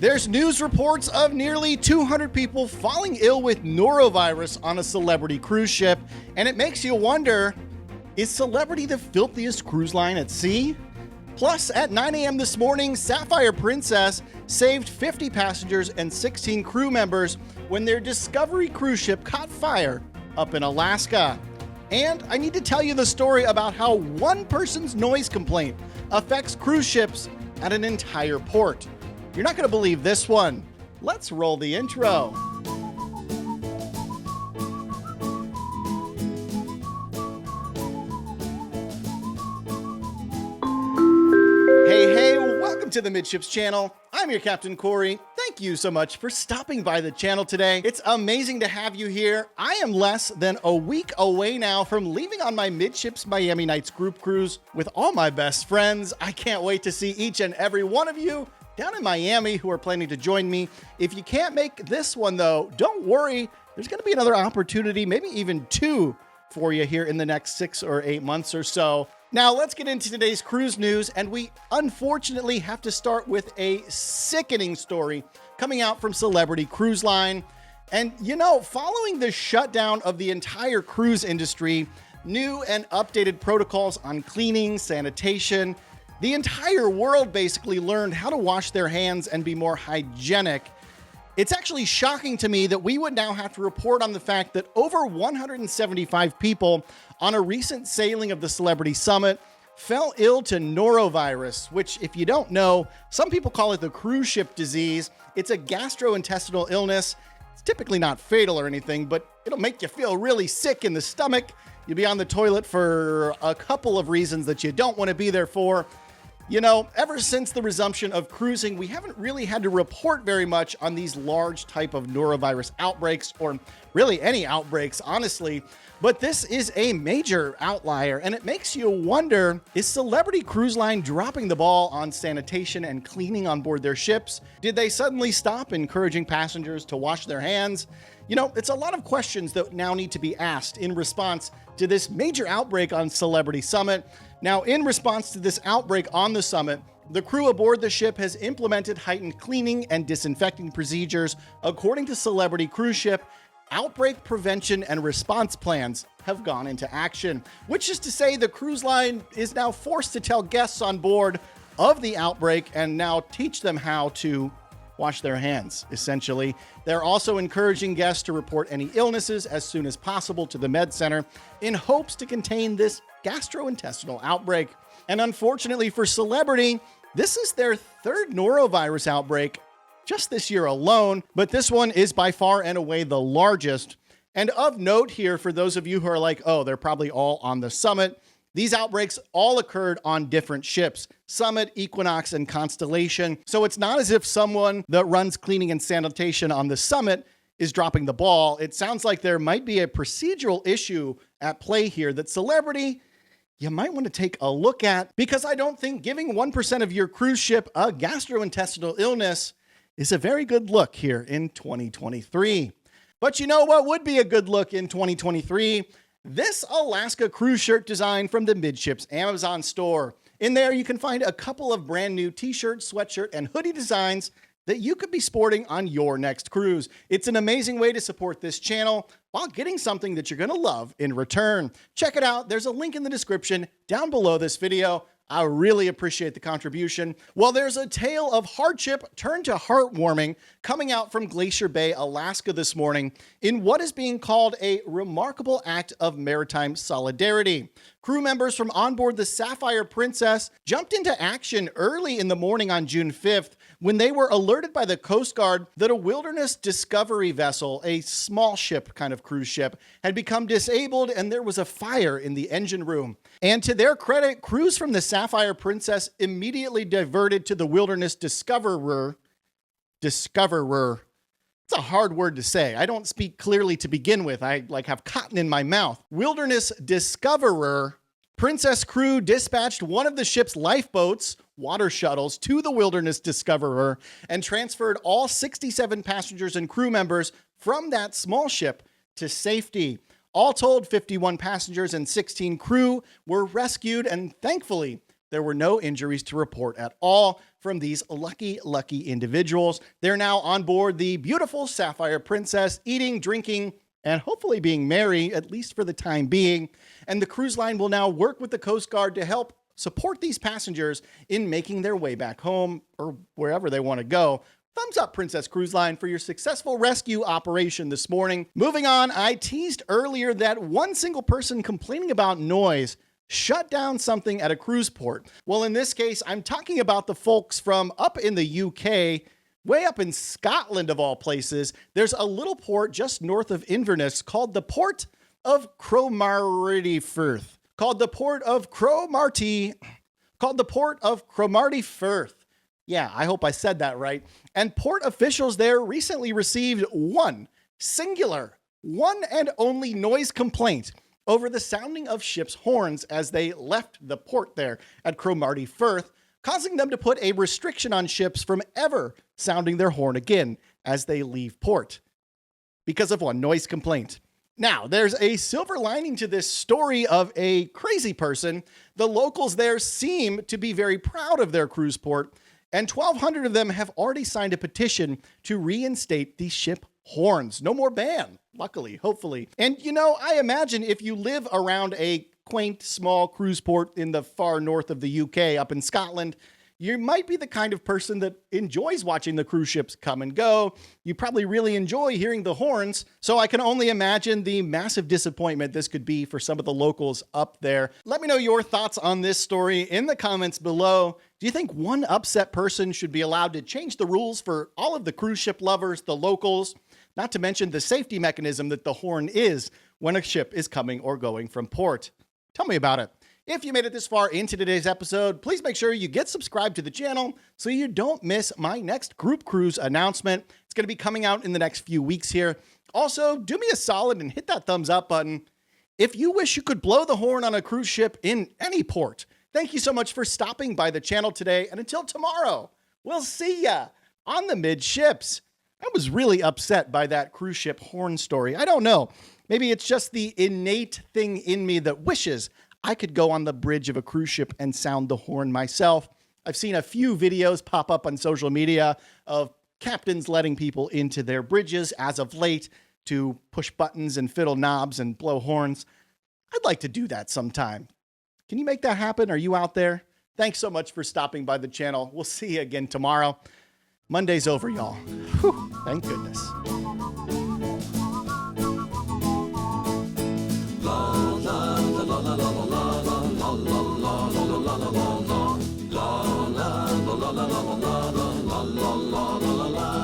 There's news reports of nearly 200 people falling ill with norovirus on a celebrity cruise ship, and it makes you wonder, is Celebrity the filthiest cruise line at sea? Plus, at 9 a.m. this morning, Sapphire Princess saved 50 passengers and 16 crew members when their Discovery cruise ship caught fire up in Alaska. And I need to tell you the story about how one person's noise complaint affects cruise ships at an entire port. You're not going to believe this one. Let's roll the intro. Hey, welcome to the Midships channel. I'm your Captain Corey. Thank you so much for stopping by the channel today. It's amazing to have you here. I am less than a week away now from leaving on my Midships Miami Nights group cruise with all my best friends. I can't wait to see each and every one of you down in Miami who are planning to join me. If you can't make this one though, don't worry. There's going to be another opportunity, maybe even two for you here in the next 6 or 8 months or so. Now let's get into today's cruise news, and we unfortunately have to start with a sickening story coming out from Celebrity Cruise Line. And you know, following the shutdown of the entire cruise industry, new and updated protocols on cleaning, sanitation, the entire world basically learned how to wash their hands and be more hygienic. It's actually shocking to me that we would now have to report on the fact that over 175 people on a recent sailing of the Celebrity Summit fell ill to norovirus, which, if you don't know, some people call it the cruise ship disease. It's a gastrointestinal illness. It's typically not fatal or anything, but it'll make you feel really sick in the stomach. You'll be on the toilet for a couple of reasons that you don't want to be there for. You know, ever since the resumption of cruising, we haven't really had to report very much on these large type of norovirus outbreaks, or really any outbreaks, honestly. But this is a major outlier, and it makes you wonder, is Celebrity Cruise Line dropping the ball on sanitation and cleaning on board their ships? Did they suddenly stop encouraging passengers to wash their hands? You know, it's a lot of questions that now need to be asked in response to this major outbreak on Celebrity Summit. Now, in response to this outbreak on the summit, the crew aboard the ship has implemented heightened cleaning and disinfecting procedures. According to Celebrity Cruise Ship, outbreak prevention and response plans have gone into action, which is to say the cruise line is now forced to tell guests on board of the outbreak and now teach them how to wash their hands, essentially. They're also encouraging guests to report any illnesses as soon as possible to the med center in hopes to contain this gastrointestinal outbreak. And unfortunately for Celebrity, this is their third norovirus outbreak just this year alone, but this one is by far and away the largest. And of note here, for those of you who are like, oh, they're probably all on the Summit, these outbreaks all occurred on different ships, Summit, Equinox, and Constellation. So it's not as if someone that runs cleaning and sanitation on the Summit is dropping the ball. It sounds like there might be a procedural issue at play here that Celebrity, you might want to take a look at, because I don't think giving 1% of your cruise ship a gastrointestinal illness is a very good look here in 2023. But you know what would be a good look in 2023? This Alaska cruise shirt design from the Midships Amazon store. In there, you can find a couple of brand new t-shirt, sweatshirt, and hoodie designs that you could be sporting on your next cruise. It's an amazing way to support this channel while getting something that you're going to love in return. Check it out. There's a link in the description down below this video. I really appreciate the contribution. Well, there's a tale of hardship turned to heartwarming coming out from Glacier Bay, Alaska this morning in what is being called a remarkable act of maritime solidarity. Crew members from onboard the Sapphire Princess jumped into action early in the morning on June 5th when they were alerted by the Coast Guard that a wilderness discovery vessel, a small ship kind of cruise ship, had become disabled and there was a fire in the engine room. And to their credit, crews from the Sapphire Princess immediately diverted to the Wilderness Discoverer. It's a hard word to say. I don't speak clearly to begin with. I have cotton in my mouth. Wilderness Discoverer. Princess crew dispatched one of the ship's lifeboats, water shuttles, to the Wilderness Discoverer and transferred all 67 passengers and crew members from that small ship to safety. All told, 51 passengers and 16 crew were rescued, and thankfully, There were no injuries to report at all from these lucky individuals. They're now on board the beautiful Sapphire Princess, eating, drinking, and hopefully being merry, at least for the time being. And the cruise line will now work with the Coast Guard to help support these passengers in making their way back home or wherever they want to go. Thumbs up, Princess Cruise Line, for your successful rescue operation this morning. Moving on, I teased earlier that one single person complaining about noise shut down something at a cruise port. Well, in this case, I'm talking about the folks from up in the UK, way up in Scotland of all places. There's a little port just north of Inverness called the Port of Cromarty Firth. Called the Port of Cromarty Firth. Yeah, I hope I said that right. And port officials there recently received one and only noise complaint over the sounding of ships' horns as they left the port there at Cromarty Firth, causing them to put a restriction on ships from ever sounding their horn again as they leave port because of one noise complaint. Now, there's a silver lining to this story of a crazy person. The locals there seem to be very proud of their cruise port, and 1,200 of them have already signed a petition to reinstate the ship horns. No more ban, luckily, hopefully. And I imagine if you live around a quaint, small cruise port in the far north of the UK, up in Scotland, you might be the kind of person that enjoys watching the cruise ships come and go. You probably really enjoy hearing the horns. So I can only imagine the massive disappointment this could be for some of the locals up there. Let me know your thoughts on this story in the comments below. Do you think one upset person should be allowed to change the rules for all of the cruise ship lovers, the locals? Not to mention the safety mechanism that the horn is when a ship is coming or going from port. Tell me about it. If you made it this far into today's episode, please make sure you get subscribed to the channel so you don't miss my next group cruise announcement. It's going to be coming out in the next few weeks here. Also, do me a solid and hit that thumbs up button if you wish you could blow the horn on a cruise ship in any port. Thank you so much for stopping by the channel today, and until tomorrow, we'll see ya on the Midships. I was really upset by that cruise ship horn story. I don't know. Maybe it's just the innate thing in me that wishes I could go on the bridge of a cruise ship and sound the horn myself. I've seen a few videos pop up on social media of captains letting people into their bridges as of late to push buttons and fiddle knobs and blow horns. I'd like to do that sometime. Can you make that happen? Are you out there? Thanks so much for stopping by the channel. We'll see you again tomorrow. Monday's over, y'all. Whew, thank goodness. La la la la la la la la la la la la la la la la la la.